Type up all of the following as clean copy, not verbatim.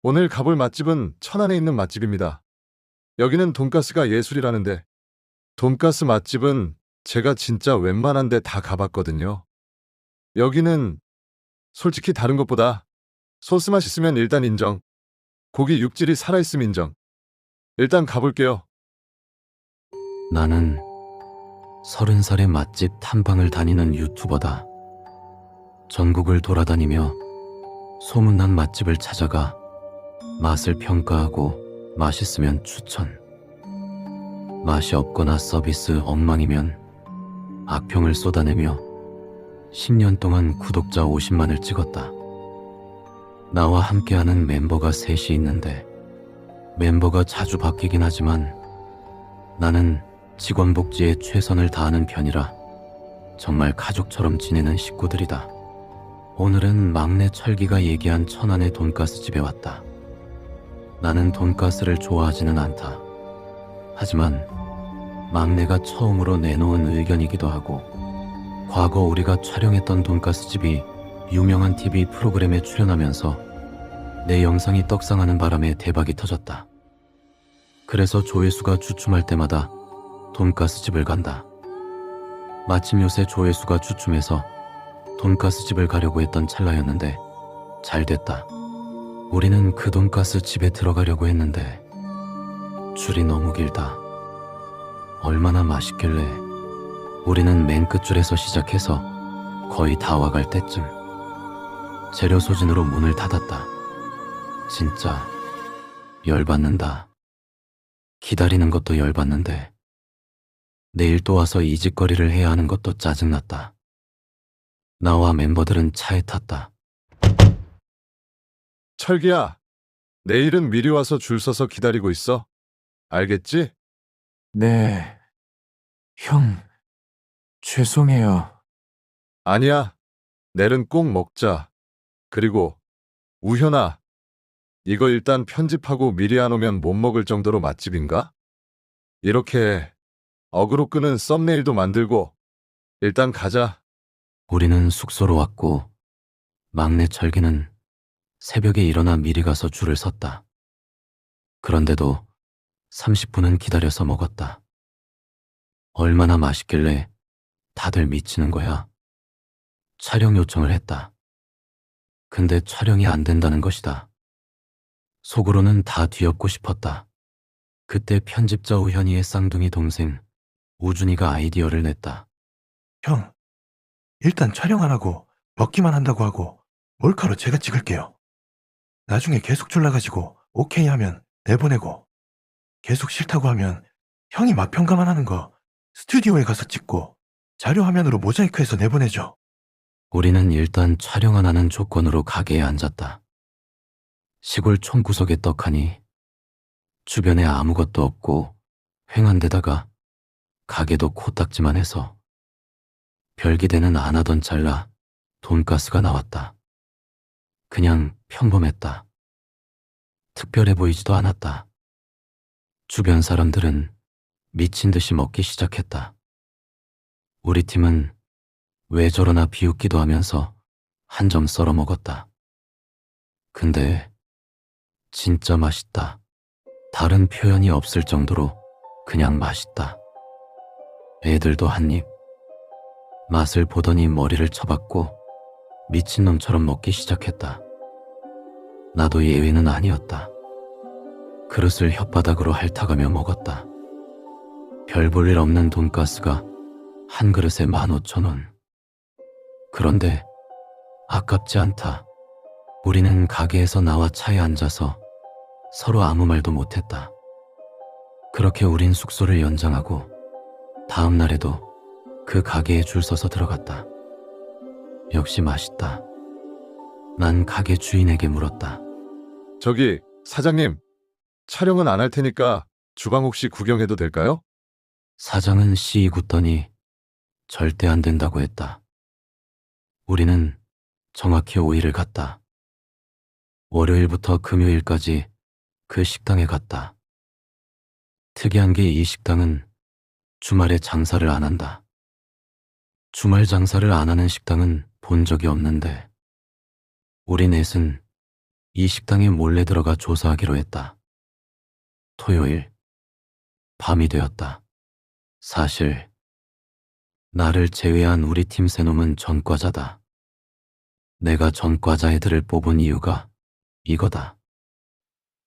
오늘 가볼 맛집은 천안에 있는 맛집입니다. 여기는 돈가스가 예술이라는데, 돈가스 맛집은 제가 진짜 웬만한 데 다 가봤거든요. 여기는 솔직히 다른 것보다 소스 맛 있으면 일단 인정. 고기 육질이 살아있음 인정. 일단 가볼게요. 나는 30살의 맛집 탐방을 다니는 유튜버다. 전국을 돌아다니며 소문난 맛집을 찾아가 맛을 평가하고 맛있으면 추천, 맛이 없거나 서비스 엉망이면 악평을 쏟아내며 10년 동안 구독자 50만을 찍었다. 나와 함께하는 멤버가 셋이 있는데 멤버가 자주 바뀌긴 하지만 나는 직원 복지에 최선을 다하는 편이라 정말 가족처럼 지내는 식구들이다. 오늘은 막내 철기가 얘기한 천안의 돈가스 집에 왔다. 나는 돈가스를 좋아하지는 않다. 하지만 막내가 처음으로 내놓은 의견이기도 하고 과거 우리가 촬영했던 돈가스 집이 유명한 TV 프로그램에 출연하면서 내 영상이 떡상하는 바람에 대박이 터졌다. 그래서 조회수가 주춤할 때마다 돈가스 집을 간다. 마침 요새 조회수가 주춤해서 돈가스 집을 가려고 했던 찰나였는데 잘 됐다. 우리는 그 돈가스 집에 들어가려고 했는데 줄이 너무 길다. 얼마나 맛있길래 우리는 맨 끝줄에서 시작해서 거의 다 와갈 때쯤 재료 소진으로 문을 닫았다. 진짜 열받는다. 기다리는 것도 열받는데 내일 또 와서 이 짓거리를 해야 하는 것도 짜증났다. 나와 멤버들은 차에 탔다. 철기야, 내일은 미리 와서 줄 서서 기다리고 있어. 알겠지? 네. 형, 죄송해요. 아니야. 내일은 꼭 먹자. 그리고 우현아, 이거 일단 편집하고 미리 안 오면 못 먹을 정도로 맛집인가? 이렇게 어그로 끄는 썸네일도 만들고 일단 가자. 우리는 숙소로 왔고 막내 철기는 새벽에 일어나 미리 가서 줄을 섰다. 그런데도 30분은 기다려서 먹었다. 얼마나 맛있길래 다들 미치는 거야. 촬영 요청을 했다. 근데 촬영이 안 된다는 것이다. 속으로는 다 뒤엎고 싶었다. 그때 편집자 우현이의 쌍둥이 동생 우준이가 아이디어를 냈다. 형, 일단 촬영 안 하고 먹기만 한다고 하고 몰카로 제가 찍을게요. 나중에 계속 졸라가지고 오케이 하면 내보내고 계속 싫다고 하면 형이 맛 평가만 하는 거 스튜디오에 가서 찍고 자료 화면으로 모자이크해서 내보내죠. 우리는 일단 촬영 안 하는 조건으로 가게에 앉았다. 시골 촌구석에 떡하니 주변에 아무것도 없고 휑한 데다가 가게도 코딱지만 해서 별기대는 안 하던 찰나 돈가스가 나왔다. 그냥 평범했다. 특별해 보이지도 않았다. 주변 사람들은 미친 듯이 먹기 시작했다. 우리 팀은 왜 저러나 비웃기도 하면서 한 점 썰어 먹었다. 근데 진짜 맛있다. 다른 표현이 없을 정도로 그냥 맛있다. 애들도 한 입. 맛을 보더니 머리를 쳐박고 미친놈처럼 먹기 시작했다. 나도 예외는 아니었다. 그릇을 혓바닥으로 핥아가며 먹었다. 별 볼 일 없는 돈가스가 한 그릇에 15,000원. 그런데 아깝지 않다. 우리는 가게에서 나와 차에 앉아서 서로 아무 말도 못했다. 그렇게 우린 숙소를 연장하고 다음 날에도 그 가게에 줄 서서 들어갔다. 역시 맛있다. 난 가게 주인에게 물었다. 저기, 사장님, 촬영은 안 할 테니까 주방 혹시 구경해도 될까요? 사장은 씨 굳더니 절대 안 된다고 했다. 우리는 정확히 5일을 갔다. 월요일부터 금요일까지 그 식당에 갔다. 특이한 게 이 식당은 주말에 장사를 안 한다. 주말 장사를 안 하는 식당은 본 적이 없는데 우리 넷은 이 식당에 몰래 들어가 조사하기로 했다. 토요일, 밤이 되었다. 사실 나를 제외한 우리 팀 세 놈은 전과자다. 내가 전과자 애들을 뽑은 이유가 이거다.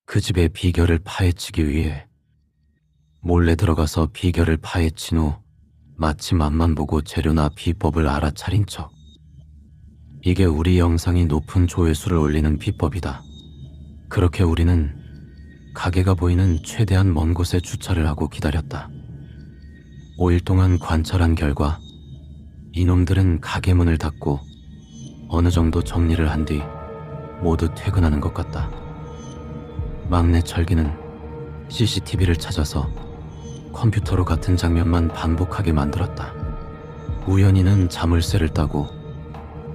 그 집의 비결을 파헤치기 위해 몰래 들어가서 비결을 파헤친 후 마치 맛만 보고 재료나 비법을 알아차린 척. 이게 우리 영상이 높은 조회수를 올리는 비법이다. 그렇게 우리는 가게가 보이는 최대한 먼 곳에 주차를 하고 기다렸다. 5일 동안 관찰한 결과 이놈들은 가게 문을 닫고 어느 정도 정리를 한 뒤 모두 퇴근하는 것 같다. 막내 철기는 CCTV를 찾아서 컴퓨터로 같은 장면만 반복하게 만들었다. 우연이는 자물쇠를 따고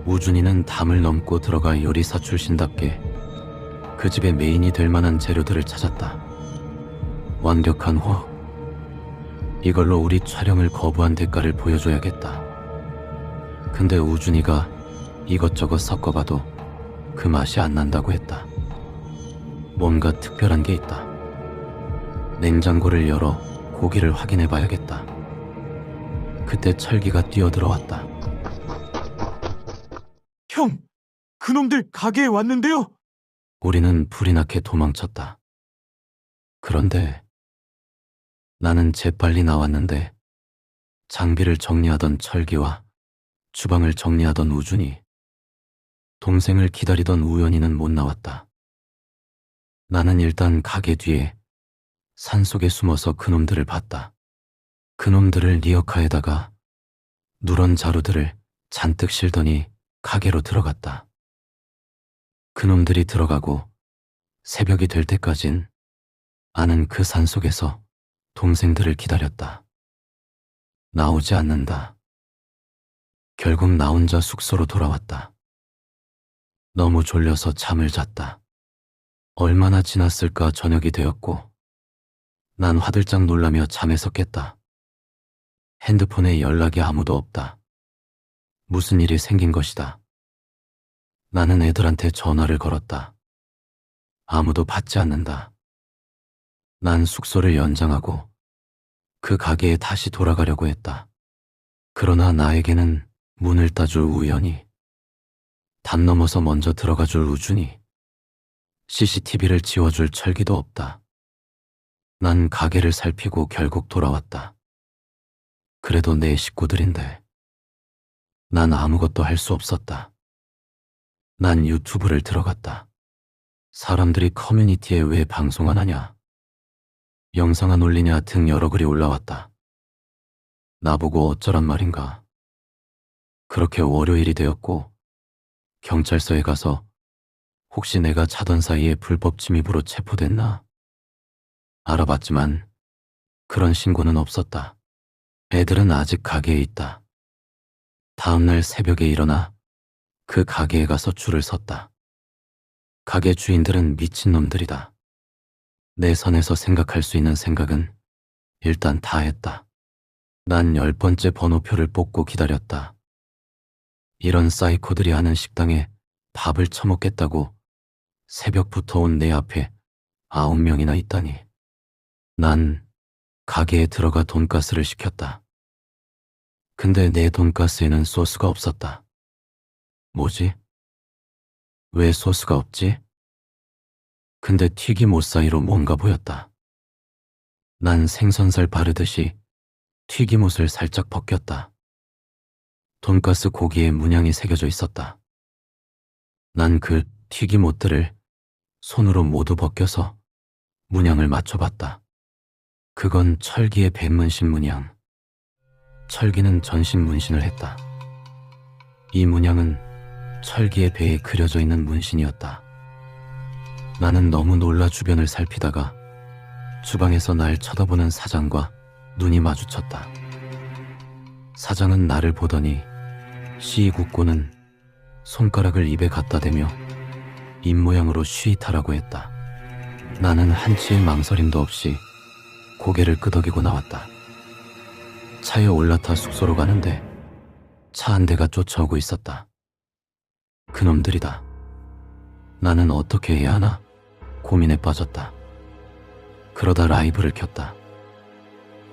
우준이는 담을 넘고 들어가 요리사 출신답게 그 집의 메인이 될 만한 재료들을 찾았다. 완벽한 호흡. 이걸로 우리 촬영을 거부한 대가를 보여줘야겠다. 근데 우준이가 이것저것 섞어봐도 그 맛이 안 난다고 했다. 뭔가 특별한 게 있다. 냉장고를 열어 고기를 확인해 봐야겠다. 그때 철기가 뛰어들어왔다. 형, 그놈들 가게에 왔는데요. 우리는 불이 나게 도망쳤다. 그런데 나는 재빨리 나왔는데 장비를 정리하던 철기와 주방을 정리하던 우준이, 동생을 기다리던 우연이는 못 나왔다. 나는 일단 가게 뒤에 산속에 숨어서 그놈들을 봤다. 그놈들을 리어카에다가 누런 자루들을 잔뜩 실더니 가게로 들어갔다. 그놈들이 들어가고 새벽이 될 때까진 나는 그 산속에서 동생들을 기다렸다. 나오지 않는다. 결국 나 혼자 숙소로 돌아왔다. 너무 졸려서 잠을 잤다. 얼마나 지났을까 저녁이 되었고 난 화들짝 놀라며 잠에서 깼다. 핸드폰에 연락이 아무도 없다. 무슨 일이 생긴 것이다. 나는 애들한테 전화를 걸었다. 아무도 받지 않는다. 난 숙소를 연장하고 그 가게에 다시 돌아가려고 했다. 그러나 나에게는 문을 따줄 우연이, 담 넘어서 먼저 들어가줄 우준이, CCTV를 지워줄 철기도 없다. 난 가게를 살피고 결국 돌아왔다. 그래도 내 식구들인데 난 아무것도 할 수 없었다. 난 유튜브를 들어갔다. 사람들이 커뮤니티에 왜 방송 안 하냐, 영상 안 올리냐 등 여러 글이 올라왔다. 나보고 어쩌란 말인가. 그렇게 월요일이 되었고 경찰서에 가서 혹시 내가 자던 사이에 불법 침입으로 체포됐나 알아봤지만 그런 신고는 없었다. 애들은 아직 가게에 있다. 다음날 새벽에 일어나 그 가게에 가서 줄을 섰다. 가게 주인들은 미친놈들이다. 내 선에서 생각할 수 있는 생각은 일단 다 했다. 난 10번째 번호표를 뽑고 기다렸다. 이런 사이코들이 하는 식당에 밥을 처먹겠다고 새벽부터 온 내 앞에 9명이나 있다니. 난 가게에 들어가 돈가스를 시켰다. 근데 내 돈가스에는 소스가 없었다. 뭐지? 왜 소스가 없지? 근데 튀김옷 사이로 뭔가 보였다. 난 생선살 바르듯이 튀김옷을 살짝 벗겼다. 돈가스 고기에 문양이 새겨져 있었다. 난 그 튀김옷들을 손으로 모두 벗겨서 문양을 맞춰봤다. 그건 철기의 뱃문신 문양. 철기는 전신 문신을 했다. 이 문양은 철기의 배에 그려져 있는 문신이었다. 나는 너무 놀라 주변을 살피다가 주방에서 날 쳐다보는 사장과 눈이 마주쳤다. 사장은 나를 보더니 씨 굳고는 손가락을 입에 갖다 대며 입모양으로 쉬이타라고 했다. 나는 한치의 망설임도 없이 고개를 끄덕이고 나왔다. 차에 올라타 숙소로 가는데 차 한 대가 쫓아오고 있었다. 그놈들이다. 나는 어떻게 해야 하나 고민에 빠졌다. 그러다 라이브를 켰다.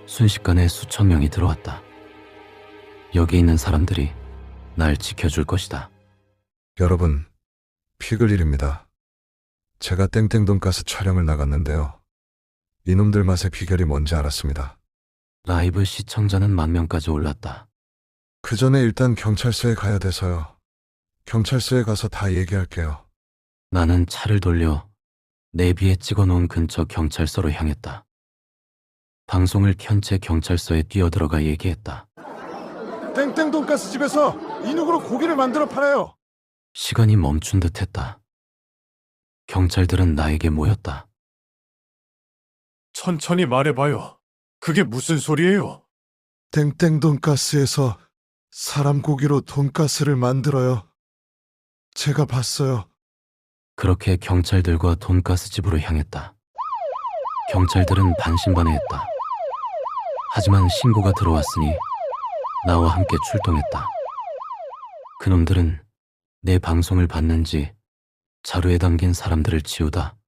순식간에 수천 명이 들어왔다. 여기 있는 사람들이 날 지켜줄 것이다. 여러분, 피글일입니다. 제가 땡땡 돈가스 촬영을 나갔는데요. 이놈들 맛의 비결이 뭔지 알았습니다. 라이브 시청자는 10,000명까지 올랐다. 그 전에 일단 경찰서에 가야 돼서요. 경찰서에 가서 다 얘기할게요. 나는 차를 돌려 내비에 찍어놓은 근처 경찰서로 향했다. 방송을 켠 채 경찰서에 뛰어들어가 얘기했다. 땡땡 돈가스 집에서 인육으로 고기를 만들어 팔아요. 시간이 멈춘 듯했다. 경찰들은 나에게 모였다. 천천히 말해봐요. 그게 무슨 소리예요? 땡땡 돈가스에서 사람 고기로 돈가스를 만들어요. 제가 봤어요. 그렇게 경찰들과 돈가스 집으로 향했다. 경찰들은 반신반의했다. 하지만 신고가 들어왔으니 나와 함께 출동했다. 그놈들은 내 방송을 봤는지 자루에 담긴 사람들을 치우다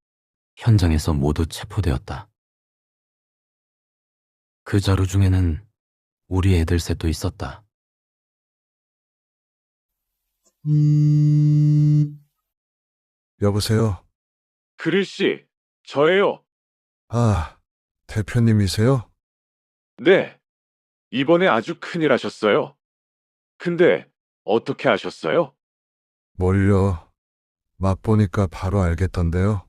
현장에서 모두 체포되었다. 그 자루 중에는 우리 애들 셋도 있었다. 여보세요? 그릴씨, 저예요. 아, 대표님이세요? 네. 이번에 아주 큰일 하셨어요. 근데 어떻게 아셨어요? 뭘요? 맛보니까 바로 알겠던데요.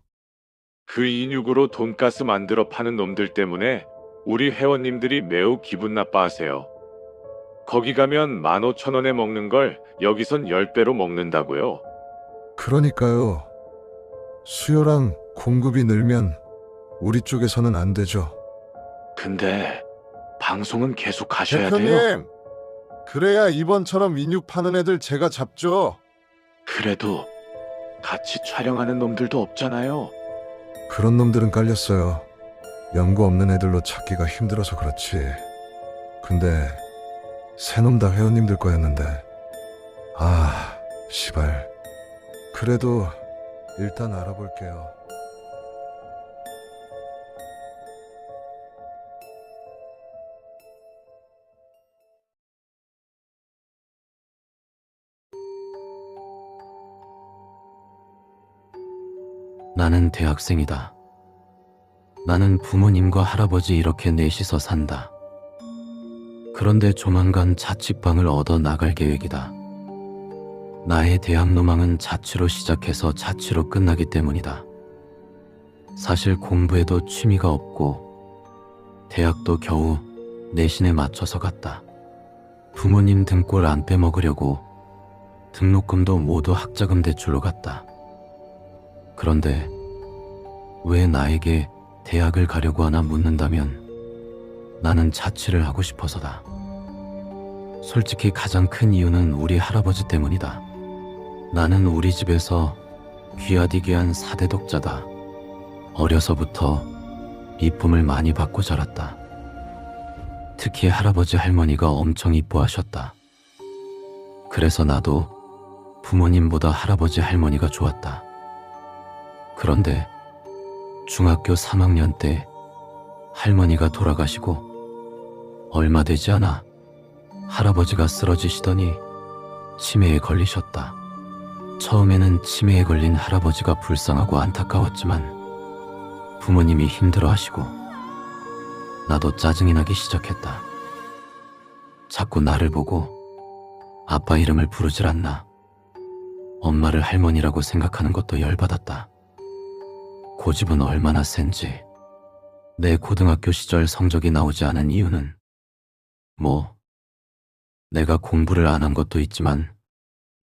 그 인육으로 돈가스 만들어 파는 놈들 때문에 우리 회원님들이 매우 기분 나빠하세요. 거기 가면 15,000원에 먹는 걸 여기선 10배로 먹는다고요. 그러니까요. 수요랑 공급이 늘면 우리 쪽에서는 안 되죠. 근데 방송은 계속 하셔야 돼요. 대표님! 그래야 이번처럼 인육 파는 애들 제가 잡죠. 그래도 같이 촬영하는 놈들도 없잖아요. 그런 놈들은 깔렸어요. 연고 없는 애들로 찾기가 힘들어서 그렇지. 근데 새 놈 다 회원님들 거였는데. 아, 시발. 그래도 일단 알아볼게요. 나는 대학생이다. 나는 부모님과 할아버지 이렇게 넷이서 산다. 그런데 조만간 자취방을 얻어 나갈 계획이다. 나의 대학 로망은 자취로 시작해서 자취로 끝나기 때문이다. 사실 공부에도 취미가 없고 대학도 겨우 내신에 맞춰서 갔다. 부모님 등골 안 빼먹으려고 등록금도 모두 학자금 대출로 갔다. 그런데 왜 나에게 대학을 가려고 하나 묻는다면 나는 자취를 하고 싶어서다. 솔직히 가장 큰 이유는 우리 할아버지 때문이다. 나는 우리 집에서 귀하디귀한 4대 독자다. 어려서부터 이쁨을 많이 받고 자랐다. 특히 할아버지 할머니가 엄청 이뻐하셨다. 그래서 나도 부모님보다 할아버지 할머니가 좋았다. 그런데 중학교 3학년 때 할머니가 돌아가시고 얼마 되지 않아 할아버지가 쓰러지시더니 치매에 걸리셨다. 처음에는 치매에 걸린 할아버지가 불쌍하고 안타까웠지만 부모님이 힘들어하시고 나도 짜증이 나기 시작했다. 자꾸 나를 보고 아빠 이름을 부르질 않나. 엄마를 할머니라고 생각하는 것도 열받았다. 고집은 얼마나 센지. 내 고등학교 시절 성적이 나오지 않은 이유는 내가 공부를 안 한 것도 있지만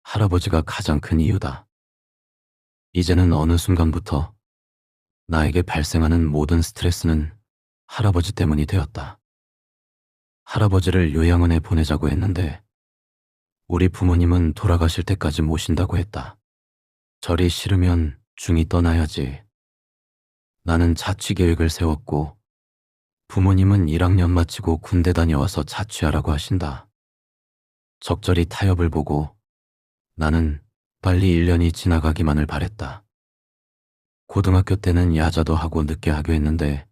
할아버지가 가장 큰 이유다. 이제는 어느 순간부터 나에게 발생하는 모든 스트레스는 할아버지 때문이 되었다. 할아버지를 요양원에 보내자고 했는데 우리 부모님은 돌아가실 때까지 모신다고 했다. 절이 싫으면 중이 떠나야지. 나는 자취 계획을 세웠고 부모님은 1학년 마치고 군대 다녀와서 자취하라고 하신다. 적절히 타협을 보고 나는 빨리 1년이 지나가기만을 바랬다. 고등학교 때는 야자도 하고 늦게 하교 했는데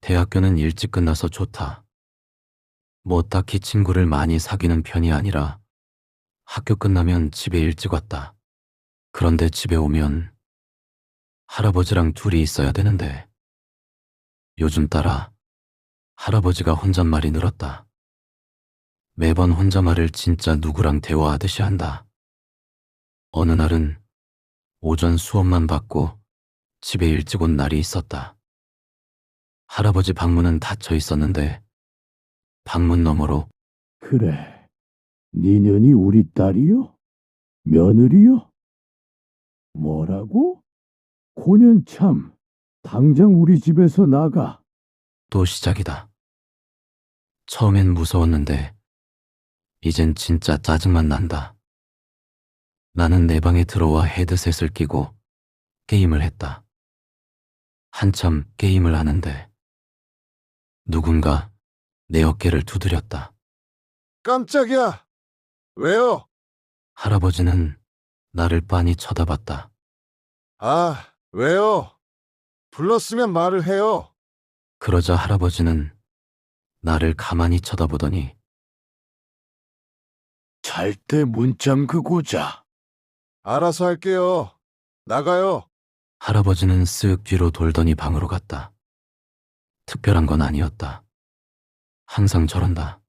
대학교는 일찍 끝나서 좋다. 뭐 딱히 친구를 많이 사귀는 편이 아니라 학교 끝나면 집에 일찍 왔다. 그런데 집에 오면 할아버지랑 둘이 있어야 되는데 요즘 따라 할아버지가 혼잣말이 늘었다. 매번 혼잣말을 진짜 누구랑 대화하듯이 한다. 어느 날은 오전 수업만 받고 집에 일찍 온 날이 있었다. 할아버지 방문은 닫혀 있었는데 방문 너머로 그래, 니년이 우리 딸이요? 며느리요? 뭐라고? 고년 참, 당장 우리 집에서 나가. 또 시작이다. 처음엔 무서웠는데 이젠 진짜 짜증만 난다. 나는 내 방에 들어와 헤드셋을 끼고 게임을 했다. 한참 게임을 하는데 누군가 내 어깨를 두드렸다. 깜짝이야! 왜요? 할아버지는 나를 빤히 쳐다봤다. 아, 왜요? 불렀으면 말을 해요. 그러자 할아버지는 나를 가만히 쳐다보더니 잘 때 문 잠그고 자. 알아서 할게요. 나가요. 할아버지는 쓱 뒤로 돌더니 방으로 갔다. 특별한 건 아니었다. 항상 저런다.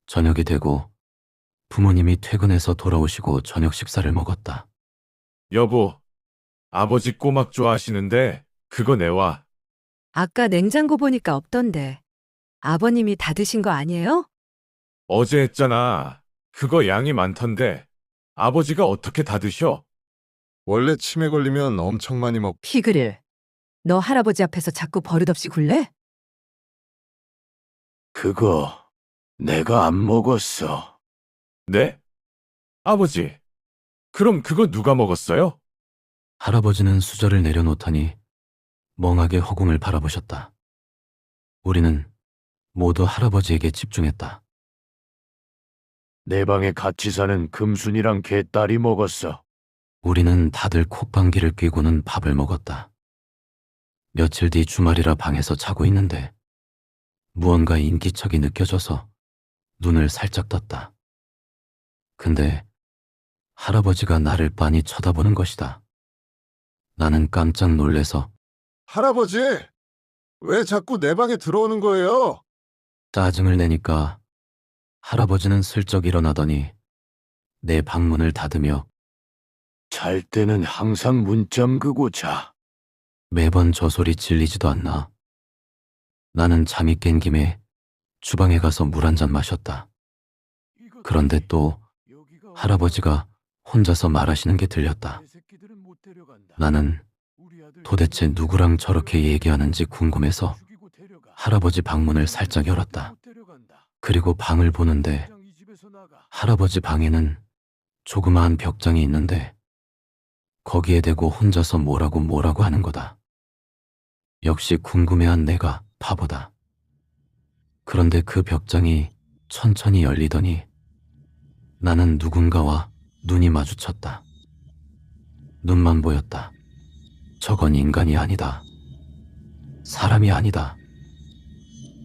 저녁이 되고 부모님이 퇴근해서 돌아오시고 저녁 식사를 먹었다. 여보, 아버지 꼬막 좋아하시는데 그거 내와. 아까 냉장고 보니까 없던데. 아버님이 다 드신 거 아니에요? 어제 했잖아. 그거 양이 많던데 아버지가 어떻게 다 드셔? 원래 치매 걸리면 엄청 많이 먹... 피그릴. 너 할아버지 앞에서 자꾸 버릇없이 굴래? 그거 내가 안 먹었어. 네? 아버지, 그럼 그거 누가 먹었어요? 할아버지는 수저를 내려놓더니 멍하게 허공을 바라보셨다. 우리는 모두 할아버지에게 집중했다. 내 방에 같이 사는 금순이랑 개딸이 먹었어. 우리는 다들 콧방귀를 뀌고는 밥을 먹었다. 며칠 뒤 주말이라 방에서 자고 있는데 무언가 인기척이 느껴져서 눈을 살짝 떴다. 근데 할아버지가 나를 빤히 쳐다보는 것이다. 나는 깜짝 놀래서 할아버지! 왜 자꾸 내 방에 들어오는 거예요? 짜증을 내니까 할아버지는 슬쩍 일어나더니 내 방문을 닫으며 잘 때는 항상 문 잠그고 자. 매번 저 소리 질리지도 않나. 나는 잠이 깬 김에 주방에 가서 물 한 잔 마셨다. 그런데 또 할아버지가 혼자서 말하시는 게 들렸다. 나는 도대체 누구랑 저렇게 얘기하는지 궁금해서 할아버지 방문을 살짝 열었다. 그리고 방을 보는데 할아버지 방에는 조그마한 벽장이 있는데 거기에 대고 혼자서 뭐라고 하는 거다. 역시 궁금해한 내가 바보다. 그런데 그 벽장이 천천히 열리더니 나는 누군가와 눈이 마주쳤다. 눈만 보였다. 저건 인간이 아니다. 사람이 아니다.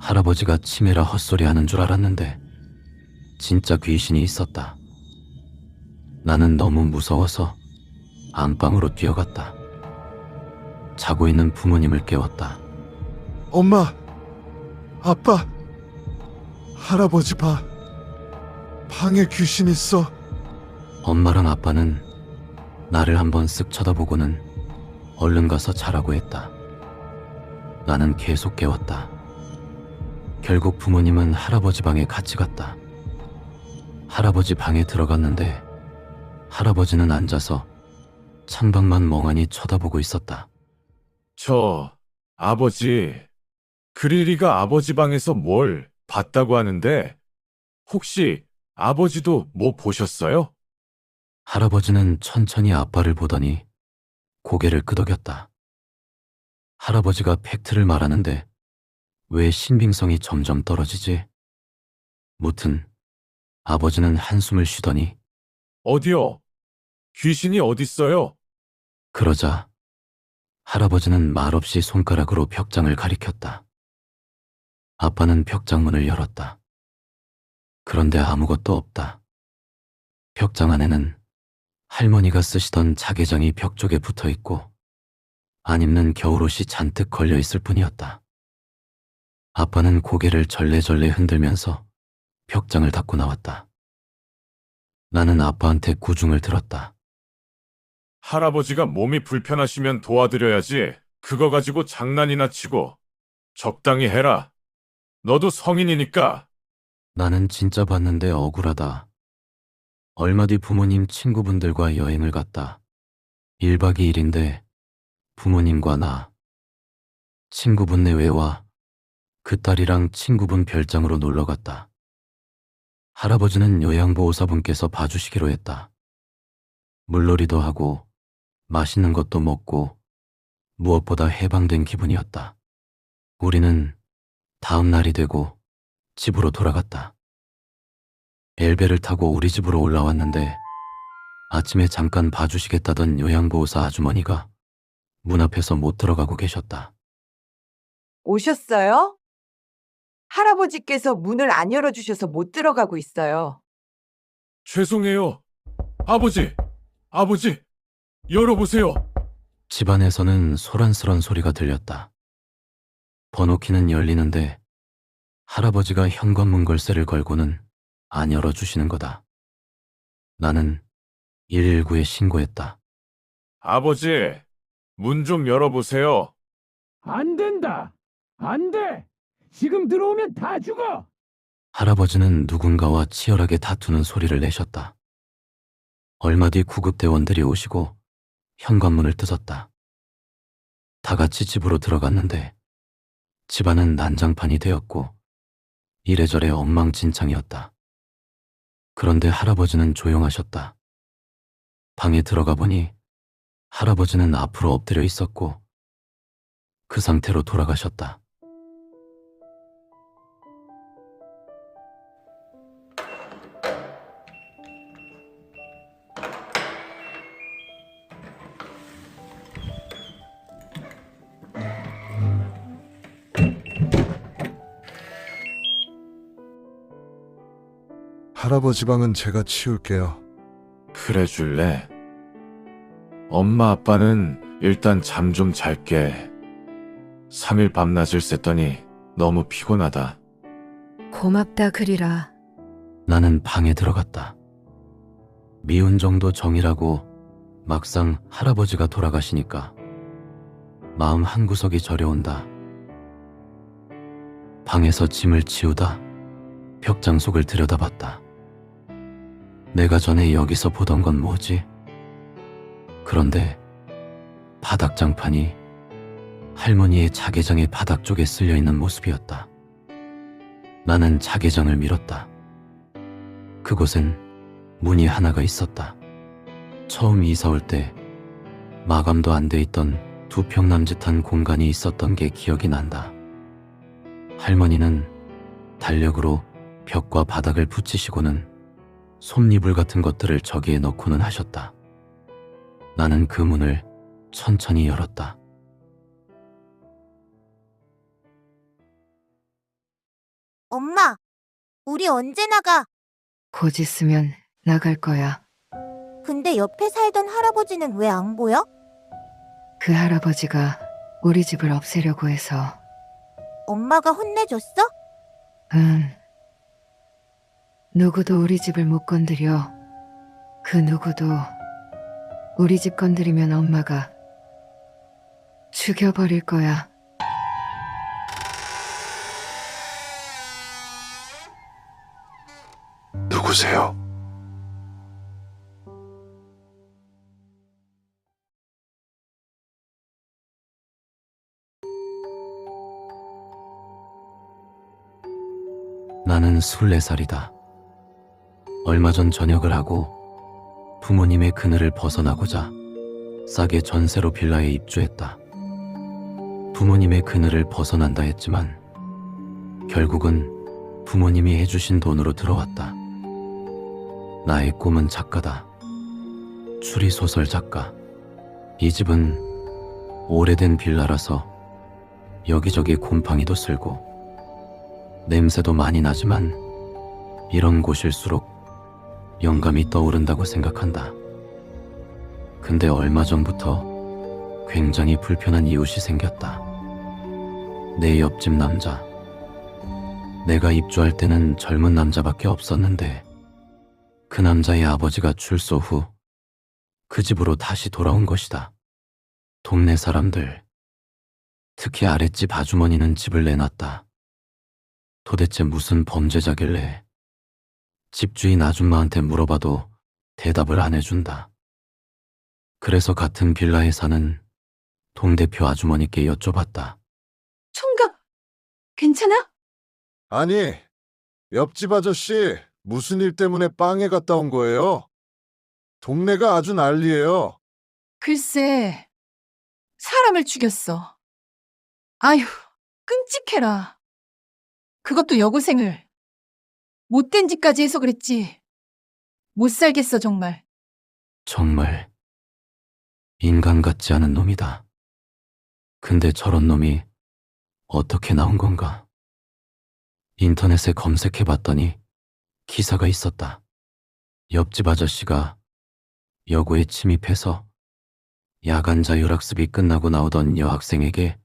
할아버지가 치매라 헛소리하는 줄 알았는데 진짜 귀신이 있었다. 나는 너무 무서워서 안방으로 뛰어갔다. 자고 있는 부모님을 깨웠다. 엄마! 아빠! 할아버지 봐. 방에 귀신 있어. 엄마랑 아빠는 나를 한번 쓱 쳐다보고는 얼른 가서 자라고 했다. 나는 계속 깨웠다. 결국 부모님은 할아버지 방에 같이 갔다. 할아버지 방에 들어갔는데 할아버지는 앉아서 창밖만 멍하니 쳐다보고 있었다. 아버지, 그릴이가 아버지 방에서 뭘 봤다고 하는데 혹시 아버지도 뭐 보셨어요? 할아버지는 천천히 아빠를 보더니 고개를 끄덕였다. 할아버지가 팩트를 말하는데 왜 신빙성이 점점 떨어지지? 무튼 아버지는 한숨을 쉬더니 어디요? 귀신이 어딨어요? 그러자 할아버지는 말없이 손가락으로 벽장을 가리켰다. 아빠는 벽장문을 열었다. 그런데 아무것도 없다. 벽장 안에는 할머니가 쓰시던 자개장이 벽 쪽에 붙어 있고 안 입는 겨울옷이 잔뜩 걸려 있을 뿐이었다. 아빠는 고개를 절레절레 흔들면서 벽장을 닫고 나왔다. 나는 아빠한테 구중을 들었다. 할아버지가 몸이 불편하시면 도와드려야지. 그거 가지고 장난이나 치고. 적당히 해라. 너도 성인이니까. 나는 진짜 봤는데 억울하다. 얼마 뒤 부모님 친구분들과 여행을 갔다. 1박 2일인데 부모님과 나, 친구분 내외와 그 딸이랑 친구분 별장으로 놀러 갔다. 할아버지는 요양보호사분께서 봐주시기로 했다. 물놀이도 하고 맛있는 것도 먹고 무엇보다 해방된 기분이었다. 우리는 다음 날이 되고 집으로 돌아갔다. 엘베를 타고 우리 집으로 올라왔는데 아침에 잠깐 봐주시겠다던 요양보호사 아주머니가 문 앞에서 못 들어가고 계셨다. 오셨어요? 할아버지께서 문을 안 열어주셔서 못 들어가고 있어요. 죄송해요. 아버지, 열어보세요. 집안에서는 소란스런 소리가 들렸다. 번호키는 열리는데 할아버지가 현관문 걸쇠를 걸고는 안 열어주시는 거다. 나는 119에 신고했다. 아버지, 문 좀 열어보세요. 안 된다. 안 돼. 지금 들어오면 다 죽어. 할아버지는 누군가와 치열하게 다투는 소리를 내셨다. 얼마 뒤 구급대원들이 오시고 현관문을 뜯었다. 다 같이 집으로 들어갔는데 집안은 난장판이 되었고 이래저래 엉망진창이었다. 그런데 할아버지는 조용하셨다. 방에 들어가 보니 할아버지는 앞으로 엎드려 있었고 그 상태로 돌아가셨다. 할아버지 방은 제가 치울게요. 그래 줄래? 엄마 아빠는 일단 잠 좀 잘게. 3일 밤낮을 샜더니 너무 피곤하다. 고맙다, 그리라. 나는 방에 들어갔다. 미운 정도 정이라고 막상 할아버지가 돌아가시니까 마음 한구석이 저려온다. 방에서 짐을 치우다 벽장 속을 들여다봤다. 내가 전에 여기서 보던 건 뭐지? 그런데 바닥장판이 할머니의 자개장의 바닥 쪽에 쓸려있는 모습이었다. 나는 자개장을 밀었다. 그곳엔 문이 하나가 있었다. 처음 이사 올 때 마감도 안 돼 있던 두 평 남짓한 공간이 있었던 게 기억이 난다. 할머니는 달력으로 벽과 바닥을 붙이시고는 솜니불 같은 것들을 저기에 넣고는 하셨다. 나는 그 문을 천천히 열었다. 엄마, 우리 언제 나가? 곧 있으면 나갈 거야. 근데 옆에 살던 할아버지는 왜 안 보여? 그 할아버지가 우리 집을 없애려고 해서. 엄마가 혼내줬어? 응. 누구도 우리 집을 못 건드려. 그 누구도 우리 집 건드리면 엄마가 죽여버릴 거야. 누구세요? 나는 24살이다. 얼마 전 전역을 하고 부모님의 그늘을 벗어나고자 싸게 전세로 빌라에 입주했다. 부모님의 그늘을 벗어난다 했지만 결국은 부모님이 해주신 돈으로 들어왔다. 나의 꿈은 작가다. 추리소설 작가. 이 집은 오래된 빌라라서 여기저기 곰팡이도 슬고 냄새도 많이 나지만 이런 곳일수록 영감이 떠오른다고 생각한다. 근데 얼마 전부터 굉장히 불편한 이웃이 생겼다. 내 옆집 남자. 내가 입주할 때는 젊은 남자밖에 없었는데 그 남자의 아버지가 출소 후 그 집으로 다시 돌아온 것이다. 동네 사람들, 특히 아랫집 아주머니는 집을 내놨다. 도대체 무슨 범죄자길래 집주인 아줌마한테 물어봐도 대답을 안 해준다. 그래서 같은 빌라에 사는 동대표 아주머니께 여쭤봤다. 총각, 괜찮아? 아니, 옆집 아저씨 무슨 일 때문에 빵에 갔다 온 거예요? 동네가 아주 난리예요. 글쎄, 사람을 죽였어. 아휴, 끔찍해라. 그것도 여고생을. 못된 짓까지 해서 그랬지. 못 살겠어, 정말. 정말 인간 같지 않은 놈이다. 근데 저런 놈이 어떻게 나온 건가? 인터넷에 검색해봤더니 기사가 있었다. 옆집 아저씨가 여고에 침입해서 야간 자율학습이 끝나고 나오던 여학생에게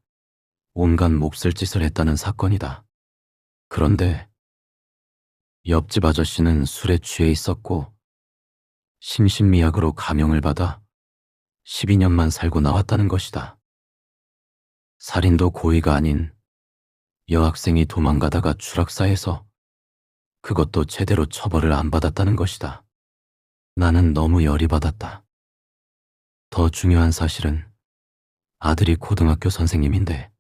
온갖 몹쓸 짓을 했다는 사건이다. 그런데 옆집 아저씨는 술에 취해 있었고 심신미약으로 감형을 받아 12년만 살고 나왔다는 것이다. 살인도 고의가 아닌 여학생이 도망가다가 추락사해서 그것도 제대로 처벌을 안 받았다는 것이다. 나는 너무 열이 받았다. 더 중요한 사실은 아들이 고등학교 선생님인데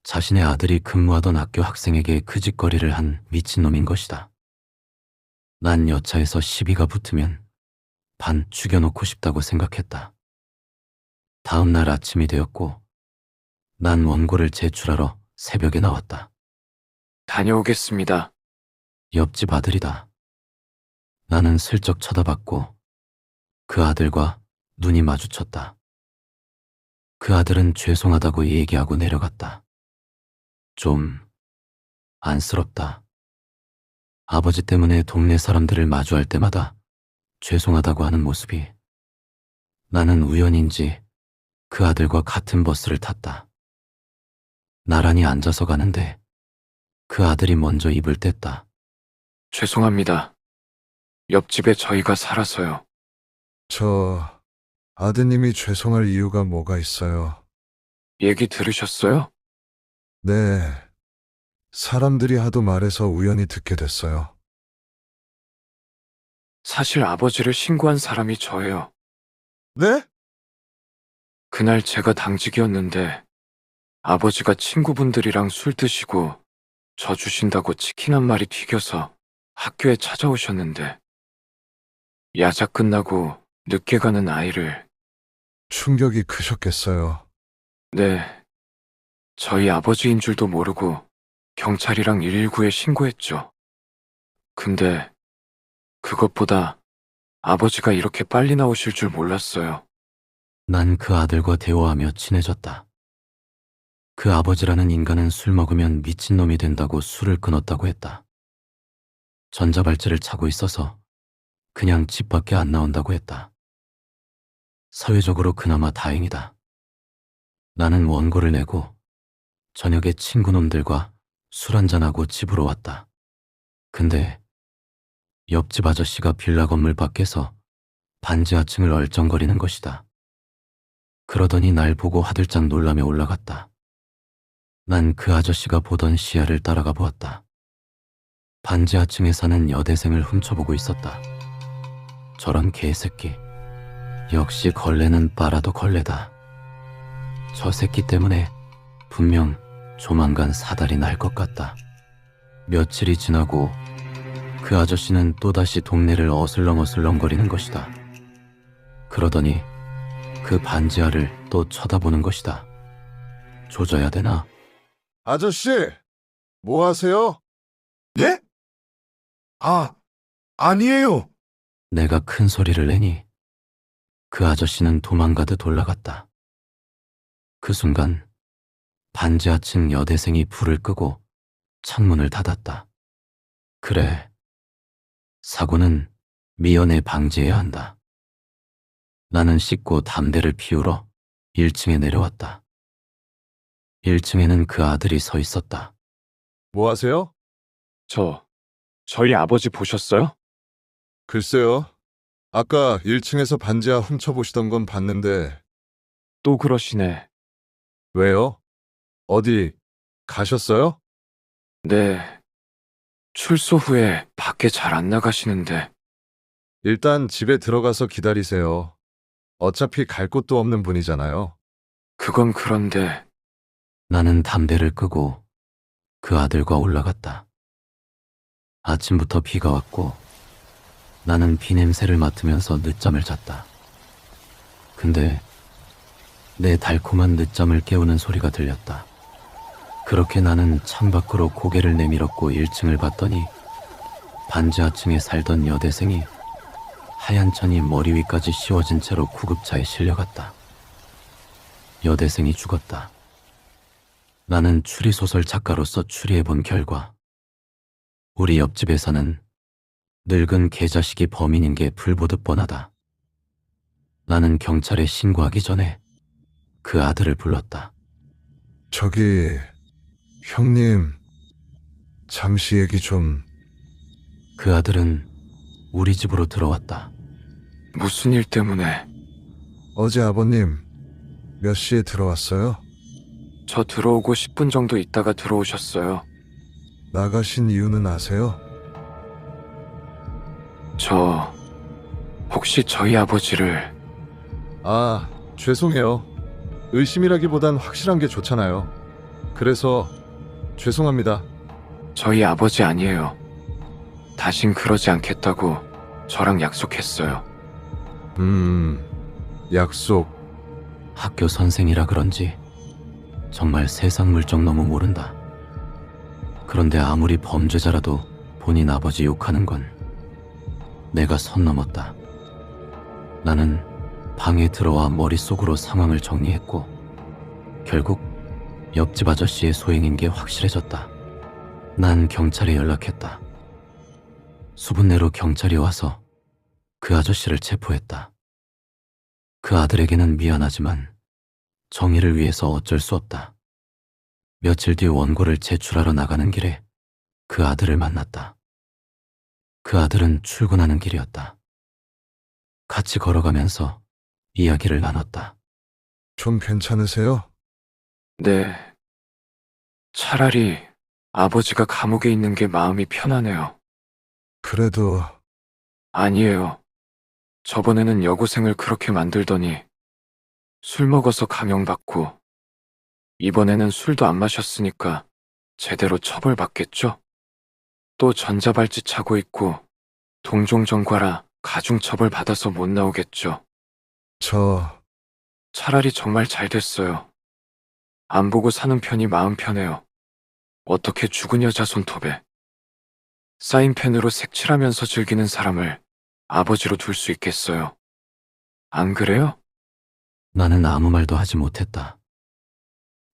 자신의 아들이 근무하던 학교 학생에게 그 짓거리를 한 미친놈인 것이다. 난 여차에서 시비가 붙으면 반 죽여놓고 싶다고 생각했다. 다음 날 아침이 되었고 난 원고를 제출하러 새벽에 나왔다. 다녀오겠습니다. 옆집 아들이다. 나는 슬쩍 쳐다봤고 그 아들과 눈이 마주쳤다. 그 아들은 죄송하다고 얘기하고 내려갔다. 좀 안쓰럽다. 아버지 때문에 동네 사람들을 마주할 때마다 죄송하다고 하는 모습이. 나는 우연인지 그 아들과 같은 버스를 탔다. 나란히 앉아서 가는데 그 아들이 먼저 입을 뗐다. 죄송합니다. 옆집에 저희가 살아서요. 저 아드님이 죄송할 이유가 뭐가 있어요? 얘기 들으셨어요? 네. 사람들이 하도 말해서 우연히 듣게 됐어요. 사실 아버지를 신고한 사람이 저예요. 네? 그날 제가 당직이었는데 아버지가 친구분들이랑 술 드시고 저 주신다고 치킨 한 마리 튀겨서 학교에 찾아오셨는데 야자 끝나고 늦게 가는 아이를. 충격이 크셨겠어요. 네, 저희 아버지인 줄도 모르고 경찰이랑 119에 신고했죠. 근데 그것보다 아버지가 이렇게 빨리 나오실 줄 몰랐어요. 난 그 아들과 대화하며 친해졌다. 그 아버지라는 인간은 술 먹으면 미친놈이 된다고 술을 끊었다고 했다. 전자발찌를 차고 있어서 그냥 집 밖에 안 나온다고 했다. 사회적으로 그나마 다행이다. 나는 원고를 내고 저녁에 친구놈들과 술 한잔하고 집으로 왔다. 근데 옆집 아저씨가 빌라 건물 밖에서 반지 하층을 얼쩡거리는 것이다. 그러더니 날 보고 화들짝 놀라며 올라갔다. 난 그 아저씨가 보던 시야를 따라가 보았다. 반지 하층에 사는 여대생을 훔쳐보고 있었다. 저런 개새끼. 역시 걸레는 빨아도 걸레다. 저 새끼 때문에 분명 조만간 사달이 날 것 같다. 며칠이 지나고 그 아저씨는 또다시 동네를 어슬렁어슬렁거리는 것이다. 그러더니 그 반지하를 또 쳐다보는 것이다. 조져야 되나? 아저씨, 뭐 하세요? 네? 아니에요. 내가 큰 소리를 내니 그 아저씨는 도망가듯 올라갔다. 그 순간 반지하층 여대생이 불을 끄고 창문을 닫았다. 그래, 사고는 미연에 방지해야 한다. 나는 씻고 담배를 피우러 1층에 내려왔다. 1층에는 그 아들이 서 있었다. 뭐 하세요? 저희 아버지 보셨어요? 글쎄요. 아까 1층에서 반지하 훔쳐보시던 건 봤는데, 또 그러시네. 왜요? 어디 가셨어요? 네. 출소 후에 밖에 잘 안 나가시는데. 일단 집에 들어가서 기다리세요. 어차피 갈 곳도 없는 분이잖아요. 그건 그런데. 나는 담배를 끄고 그 아들과 올라갔다. 아침부터 비가 왔고 나는 비 냄새를 맡으면서 늦잠을 잤다. 근데 내 달콤한 늦잠을 깨우는 소리가 들렸다. 그렇게 나는 창밖으로 고개를 내밀었고 1층을 봤더니 반지하층에 살던 여대생이 하얀 천이 머리 위까지 씌워진 채로 구급차에 실려갔다. 여대생이 죽었다. 나는 추리소설 작가로서 추리해본 결과 우리 옆집에 사는 늙은 개자식이 범인인 게 불보듯 뻔하다. 나는 경찰에 신고하기 전에 그 아들을 불렀다. 저기, 형님, 잠시 얘기 좀. 그 아들은 우리 집으로 들어왔다. 무슨 일 때문에? 어제 아버님, 몇 시에 들어왔어요? 저 들어오고 10분 정도 있다가 들어오셨어요. 나가신 이유는 아세요? 혹시 저희 아버지를... 아, 죄송해요. 의심이라기보단 확실한 게 좋잖아요. 그래서 죄송합니다. 저희 아버지 아니에요. 다신 그러지 않겠다고 저랑 약속했어요. 약속. 학교 선생이라 그런지 정말 세상 물정 너무 모른다. 그런데 아무리 범죄자라도 본인 아버지 욕하는 건 내가 선 넘었다. 나는 방에 들어와 머릿속으로 상황을 정리했고 결국 옆집 아저씨의 소행인 게 확실해졌다. 난 경찰에 연락했다. 수분 내로 경찰이 와서 그 아저씨를 체포했다. 그 아들에게는 미안하지만 정의를 위해서 어쩔 수 없다. 며칠 뒤 원고를 제출하러 나가는 길에 그 아들을 만났다. 그 아들은 출근하는 길이었다. 같이 걸어가면서 이야기를 나눴다. 좀 괜찮으세요? 네. 차라리 아버지가 감옥에 있는 게 마음이 편하네요. 그래도 아니에요. 저번에는 여고생을 그렇게 만들더니 술 먹어서 감형받고 이번에는 술도 안 마셨으니까 제대로 처벌받겠죠? 또 전자발찌 차고 있고 동종전과라 가중처벌 받아서 못 나오겠죠. 차라리 정말 잘 됐어요. 안 보고 사는 편이 마음 편해요. 어떻게 죽은 여자 손톱에 사인펜으로 색칠하면서 즐기는 사람을 아버지로 둘 수 있겠어요. 안 그래요? 나는 아무 말도 하지 못했다.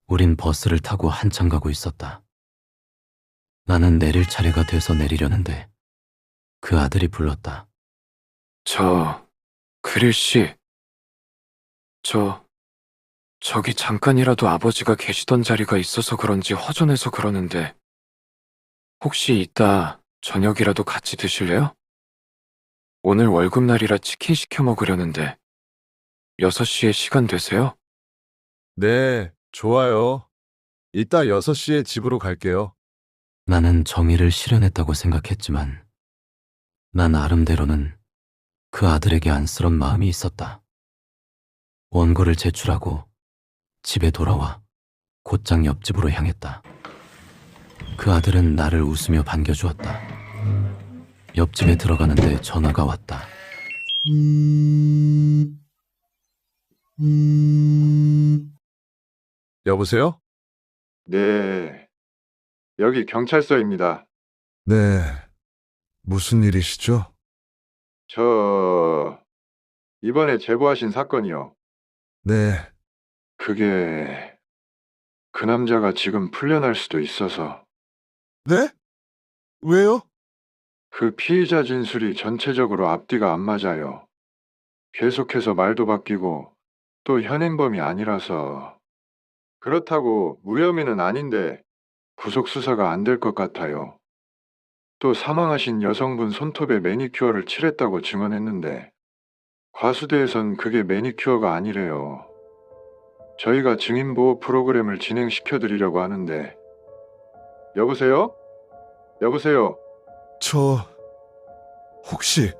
우린 버스를 타고 한참 가고 있었다. 나는 내릴 차례가 돼서 내리려는데 그 아들이 불렀다. 그릴씨. 저기 잠깐이라도 아버지가 계시던 자리가 있어서 그런지 허전해서 그러는데 혹시 이따 저녁이라도 같이 드실래요? 오늘 월급날이라 치킨 시켜 먹으려는데 6시에 시간 되세요? 네, 좋아요. 이따 6시에 집으로 갈게요. 나는 정의를 실현했다고 생각했지만 난 나름대로는 그 아들에게 안쓰러운 마음이 있었다. 원고를 제출하고 집에 돌아와 곧장 옆집으로 향했다. 그 아들은 나를 웃으며 반겨주었다. 옆집에 들어가는데 전화가 왔다. 여보세요? 네, 여기 경찰서입니다. 네, 무슨 일이시죠? 이번에 제보하신 사건이요. 네, 그게 그 남자가 지금 풀려날 수도 있어서. 네? 왜요? 그 피의자 진술이 전체적으로 앞뒤가 안 맞아요. 계속해서 말도 바뀌고 또 현행범이 아니라서. 그렇다고 무혐의는 아닌데 구속 수사가 안 될 것 같아요. 또 사망하신 여성분 손톱에 매니큐어를 칠했다고 증언했는데 과수대에선 그게 매니큐어가 아니래요. 저희가 증인보호 프로그램을 진행시켜 드리려고 하는데. 여보세요? 여보세요? 저 혹시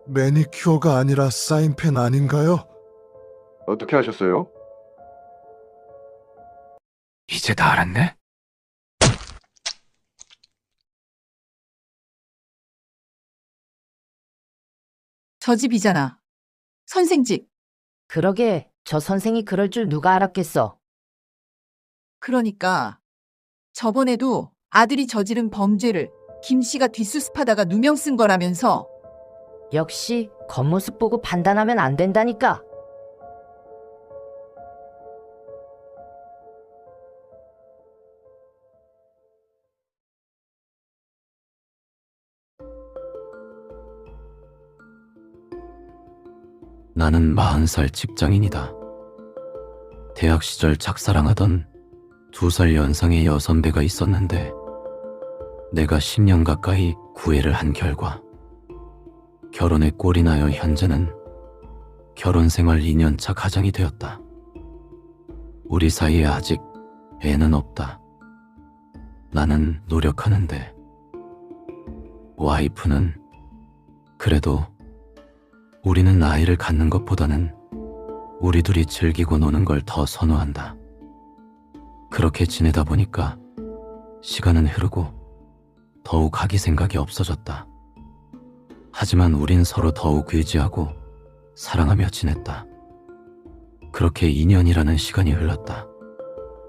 매니큐어가 아니라 사인펜 아닌가요? 어떻게 하셨어요? 이제 다 알았네? 저 집이잖아. 선생 집. 그러게, 저 선생이 그럴 줄 누가 알았겠어. 그러니까 저번에도 아들이 저지른 범죄를 김 씨가 뒷수습하다가 누명 쓴 거라면서. 역시 겉모습 보고 판단하면 안 된다니까. 나는 40살 직장인이다. 대학 시절 착사랑하던 2살 연상의 여선배가 있었는데 내가 10년 가까이 구애를 한 결과 결혼에 꼴이 나여 현재는 결혼 생활 2년차 가장이 되었다. 우리 사이에 아직 애는 없다. 나는 노력하는데 와이프는 그래도 우리는 아이를 갖는 것보다는 우리 둘이 즐기고 노는 걸 더 선호한다. 그렇게 지내다 보니까 시간은 흐르고 더욱 아기 생각이 없어졌다. 하지만 우린 서로 더욱 의지하고 사랑하며 지냈다. 그렇게 2년이라는 시간이 흘렀다.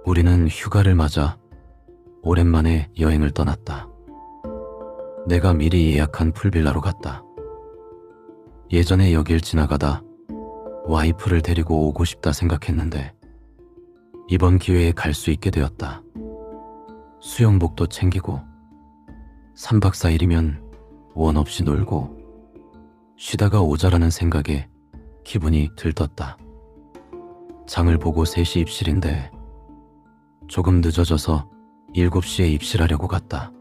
우리는 휴가를 맞아 오랜만에 여행을 떠났다. 내가 미리 예약한 풀빌라로 갔다. 예전에 여길 지나가다 와이프를 데리고 오고 싶다 생각했는데 이번 기회에 갈 수 있게 되었다. 수영복도 챙기고 3박 4일이면 원 없이 놀고 쉬다가 오자라는 생각에 기분이 들떴다. 장을 보고 3시 입실인데 조금 늦어져서 7시에 입실하려고 갔다.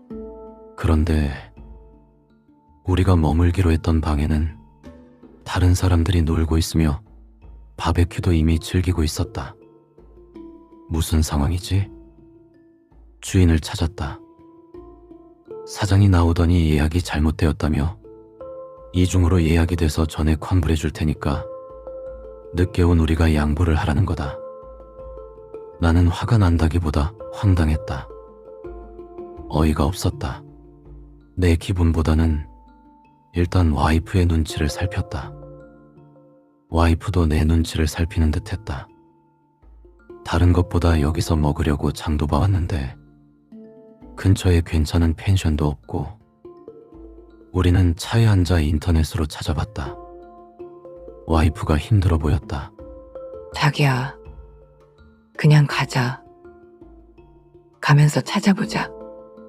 그런데 우리가 머물기로 했던 방에는 다른 사람들이 놀고 있으며 바베큐도 이미 즐기고 있었다. 무슨 상황이지? 주인을 찾았다. 사장이 나오더니 예약이 잘못되었다며 이중으로 예약이 돼서 전액 환불해 줄 테니까 늦게 온 우리가 양보를 하라는 거다. 나는 화가 난다기보다 황당했다. 어이가 없었다. 내 기분보다는 일단 와이프의 눈치를 살폈다. 와이프도 내 눈치를 살피는 듯했다. 다른 것보다 여기서 먹으려고 장도 봐왔는데 근처에 괜찮은 펜션도 없고 우리는 차에 앉아 인터넷으로 찾아봤다. 와이프가 힘들어 보였다. 자기야, 그냥 가자. 가면서 찾아보자.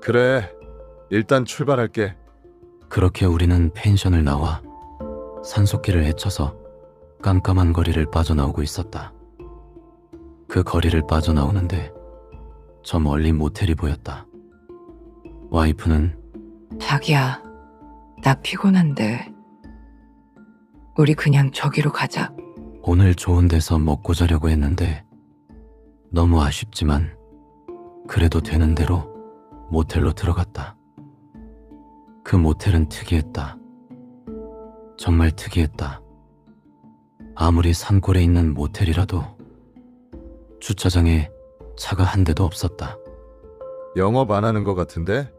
그래, 일단 출발할게. 그렇게 우리는 펜션을 나와 산속길을 헤쳐서 깜깜한 거리를 빠져나오고 있었다. 그 거리를 빠져나오는데 저 멀리 모텔이 보였다. 와이프는 자기야, 나 피곤한데 우리 그냥 저기로 가자. 오늘 좋은 데서 먹고 자려고 했는데 너무 아쉽지만 그래도 되는 대로 모텔로 들어갔다. 그 모텔은 특이했다. 정말 특이했다. 아무리 산골에 있는 모텔이라도 주차장에 차가 한 대도 없었다. 영업 안 하는 것 같은데?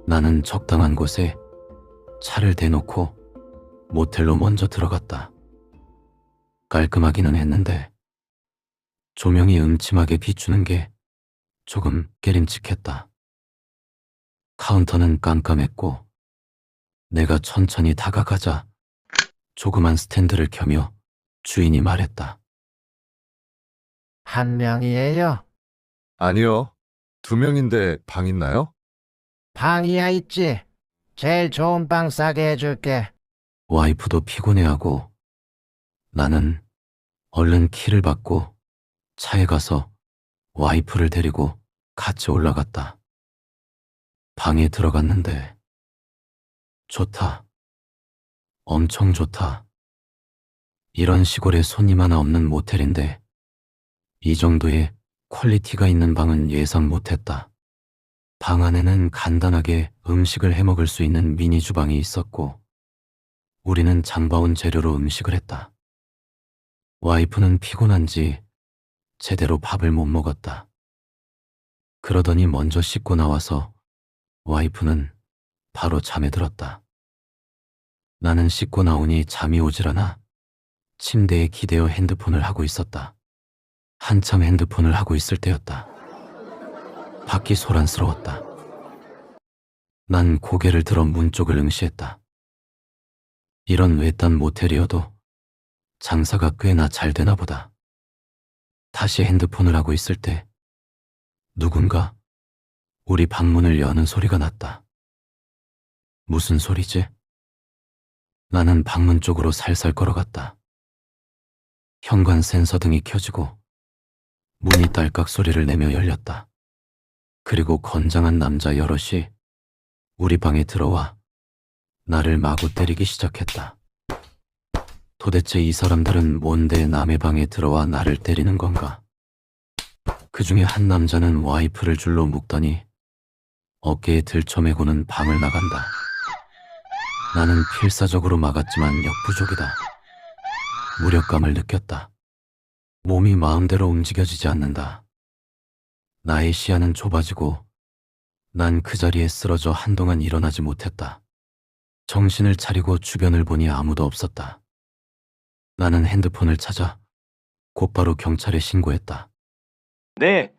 나는 적당한 곳에 차를 대놓고 모텔로 먼저 들어갔다. 깔끔하기는 했는데 조명이 음침하게 비추는 게 조금 깨림칙했다. 카운터는 깜깜했고 내가 천천히 다가가자 조그만 스탠드를 켜며 주인이 말했다. 한 명이에요? 아니요. 2명인데 방 있나요? 방이야 있지. 제일 좋은 방 싸게 해줄게. 와이프도 피곤해하고 나는 얼른 키를 받고 차에 가서 와이프를 데리고 같이 올라갔다. 방에 들어갔는데 좋다. 엄청 좋다. 이런 시골에 손님 하나 없는 모텔인데 이 정도의 퀄리티가 있는 방은 예상 못했다. 방 안에는 간단하게 음식을 해 먹을 수 있는 미니 주방이 있었고 우리는 장바온 재료로 음식을 했다. 와이프는 피곤한지 제대로 밥을 못 먹었다. 그러더니 먼저 씻고 나와서 와이프는 바로 잠에 들었다. 나는 씻고 나오니 잠이 오질 않아 침대에 기대어 핸드폰을 하고 있었다. 한참 핸드폰을 하고 있을 때였다. 밖이 소란스러웠다. 난 고개를 들어 문 쪽을 응시했다. 이런 외딴 모텔이어도 장사가 꽤나 잘 되나 보다. 다시 핸드폰을 하고 있을 때 누군가 우리 방문을 여는 소리가 났다. 무슨 소리지? 나는 방문 쪽으로 살살 걸어갔다. 현관 센서 등이 켜지고 문이 딸깍 소리를 내며 열렸다. 그리고 건장한 남자 여럿이 우리 방에 들어와 나를 마구 때리기 시작했다. 도대체 이 사람들은 뭔데 남의 방에 들어와 나를 때리는 건가? 그 중에 한 남자는 와이프를 줄로 묶더니 어깨에 들쳐매고는 방을 나간다. 나는 필사적으로 막았지만 역부족이다. 무력감을 느꼈다. 몸이 마음대로 움직여지지 않는다. 나의 시야는 좁아지고 난 그 자리에 쓰러져 한동안 일어나지 못했다. 정신을 차리고 주변을 보니 아무도 없었다. 나는 핸드폰을 찾아 곧바로 경찰에 신고했다. 네,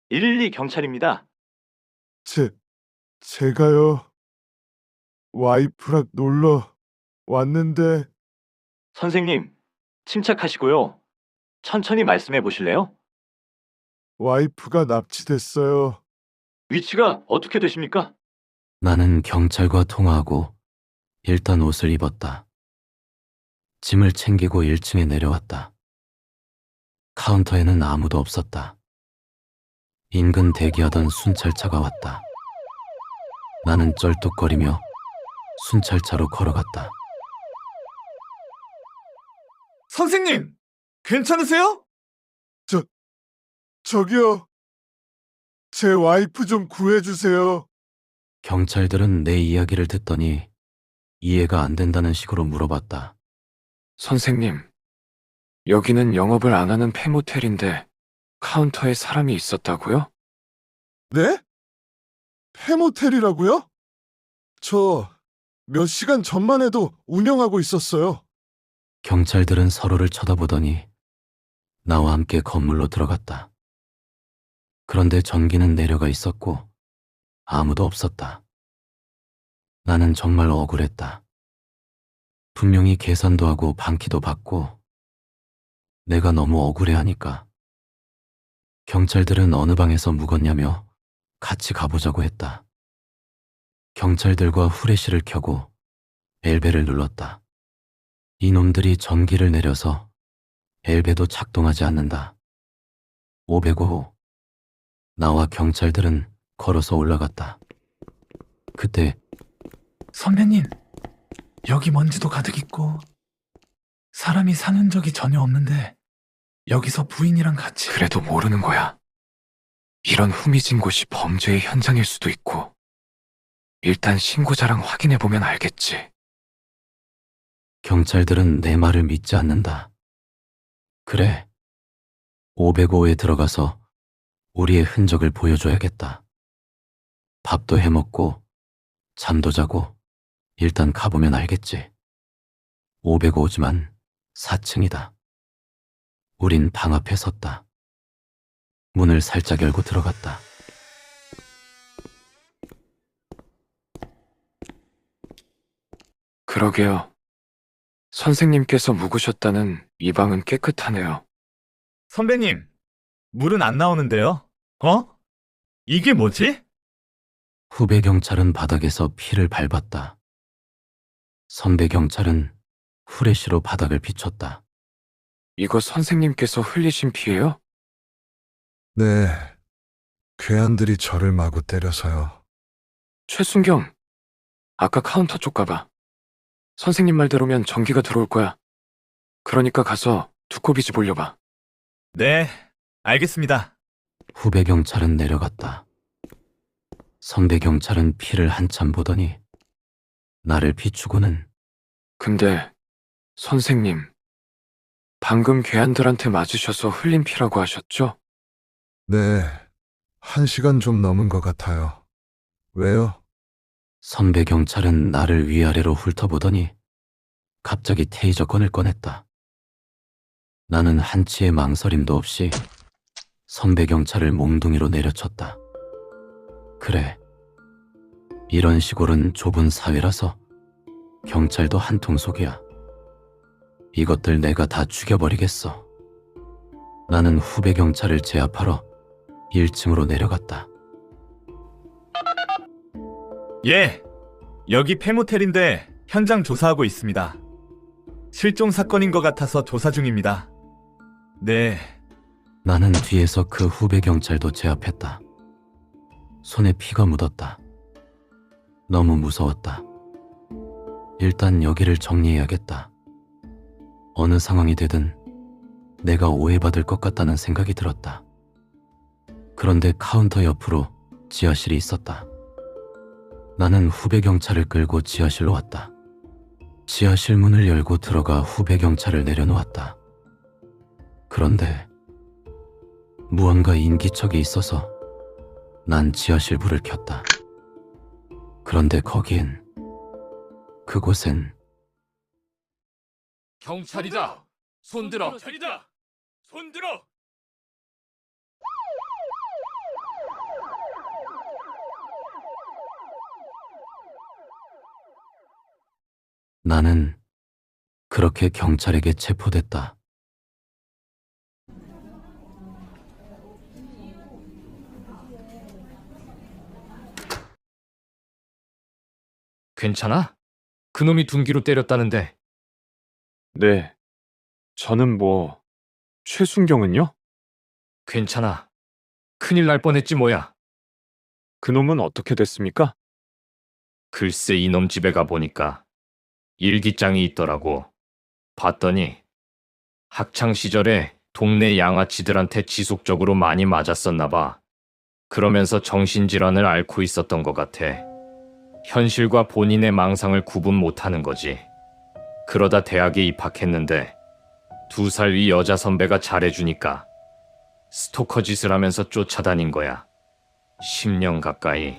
112 경찰입니다. 제가요. 와이프랑 놀러 왔는데 선생님, 침착하시고요. 천천히 말씀해 보실래요? 와이프가 납치됐어요. 위치가 어떻게 되십니까? 나는 경찰과 통화하고 일단 옷을 입었다. 짐을 챙기고 1층에 내려왔다. 카운터에는 아무도 없었다. 인근 대기하던 순찰차가 왔다. 나는 쩔뚝거리며 순찰차로 걸어갔다. 선생님, 괜찮으세요? 저기요. 제 와이프 좀 구해주세요. 경찰들은 내 이야기를 듣더니 이해가 안 된다는 식으로 물어봤다. 선생님, 여기는 영업을 안 하는 폐모텔인데 카운터에 사람이 있었다고요? 네? 폐모텔이라고요? 저 몇 시간 전만 해도 운영하고 있었어요. 경찰들은 서로를 쳐다보더니 나와 함께 건물로 들어갔다. 그런데 전기는 내려가 있었고 아무도 없었다. 나는 정말 억울했다. 분명히 계산도 하고 방키도 받고 내가 너무 억울해하니까 경찰들은 어느 방에서 묵었냐며 같이 가보자고 했다. 경찰들과 후레쉬를 켜고 엘베를 눌렀다. 이놈들이 전기를 내려서 엘베도 작동하지 않는다. 505호. 나와 경찰들은 걸어서 올라갔다. 그때 선배님, 여기 먼지도 가득 있고 사람이 사는 적이 전혀 없는데 여기서 부인이랑 같이... 그래도 모르는 거야. 이런 후미진 곳이 범죄의 현장일 수도 있고. 일단 신고자랑 확인해보면 알겠지. 경찰들은 내 말을 믿지 않는다. 그래, 505에 들어가서 우리의 흔적을 보여줘야겠다. 밥도 해먹고 잠도 자고 일단 가보면 알겠지. 505지만 4층이다. 우린 방 앞에 섰다. 문을 살짝 열고 들어갔다. 그러게요. 선생님께서 묵으셨다는 이 방은 깨끗하네요. 선배님, 물은 안 나오는데요? 어? 이게 뭐지? 후배 경찰은 바닥에서 피를 밟았다. 선배 경찰은 후레쉬로 바닥을 비췄다. 이거 선생님께서 흘리신 피예요? 네. 괴한들이 저를 마구 때려서요. 최순경, 아까 카운터 쪽 가봐. 선생님 말대로면 전기가 들어올 거야. 그러니까 가서 두꺼비지 돌려봐. 네, 알겠습니다. 후배 경찰은 내려갔다. 선배 경찰은 피를 한참 보더니 나를 비추고는 근데 선생님, 방금 괴한들한테 맞으셔서 흘린 피라고 하셨죠? 네. 1시간 좀 넘은 것 같아요. 왜요? 선배 경찰은 나를 위아래로 훑어보더니 갑자기 테이저건을 꺼냈다. 나는 한치의 망설임도 없이 선배 경찰을 몽둥이로 내려쳤다. 그래. 이런 시골은 좁은 사회라서 경찰도 한통속이야. 이것들 내가 다 죽여버리겠어. 나는 후배 경찰을 제압하러 1층으로 내려갔다. 예, 여기 폐모텔인데 현장 조사하고 있습니다. 실종 사건인 것 같아서 조사 중입니다. 네, 나는 뒤에서 그 후배 경찰도 제압했다. 손에 피가 묻었다. 너무 무서웠다. 일단 여기를 정리해야겠다. 어느 상황이 되든 내가 오해받을 것 같다는 생각이 들었다. 그런데 카운터 옆으로 지하실이 있었다. 나는 후배 경찰을 끌고 지하실로 왔다. 지하실 문을 열고 들어가 후배 경찰을 내려놓았다. 그런데 무언가 인기척이 있어서 난 지하실 불을 켰다. 그런데 그곳엔 경찰이다. 손들어. 경찰이다. 손들어. 나는 그렇게 경찰에게 체포됐다. 괜찮아? 그놈이 둔기로 때렸다는데. 네. 저는 최순경은요? 괜찮아. 큰일 날 뻔했지 뭐야. 그놈은 어떻게 됐습니까? 글쎄 이놈 집에 가보니까 일기장이 있더라고. 봤더니 학창시절에 동네 양아치들한테 지속적으로 많이 맞았었나 봐. 그러면서 정신질환을 앓고 있었던 것 같아. 현실과 본인의 망상을 구분 못하는 거지. 그러다 대학에 입학했는데 2살 위 여자 선배가 잘해주니까 스토커 짓을 하면서 쫓아다닌 거야. 10년 가까이.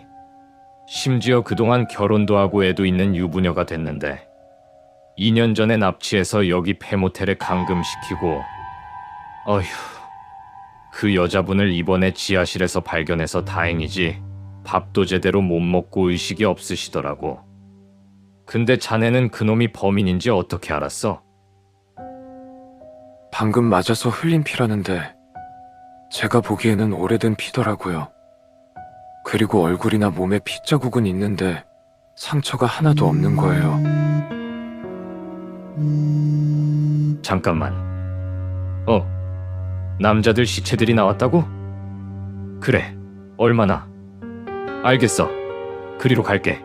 심지어 그동안 결혼도 하고 애도 있는 유부녀가 됐는데 2년 전에 납치해서 여기 폐모텔에 감금시키고 어휴, 그 여자분을 이번에 지하실에서 발견해서 다행이지 밥도 제대로 못 먹고 의식이 없으시더라고. 근데 자네는 그놈이 범인인지 어떻게 알았어? 방금 맞아서 흘린 피라는데 제가 보기에는 오래된 피더라고요. 그리고 얼굴이나 몸에 핏자국은 있는데 상처가 하나도 없는 거예요. 잠깐만. 남자들 시체들이 나왔다고? 그래. 얼마나? 알겠어. 그리로 갈게.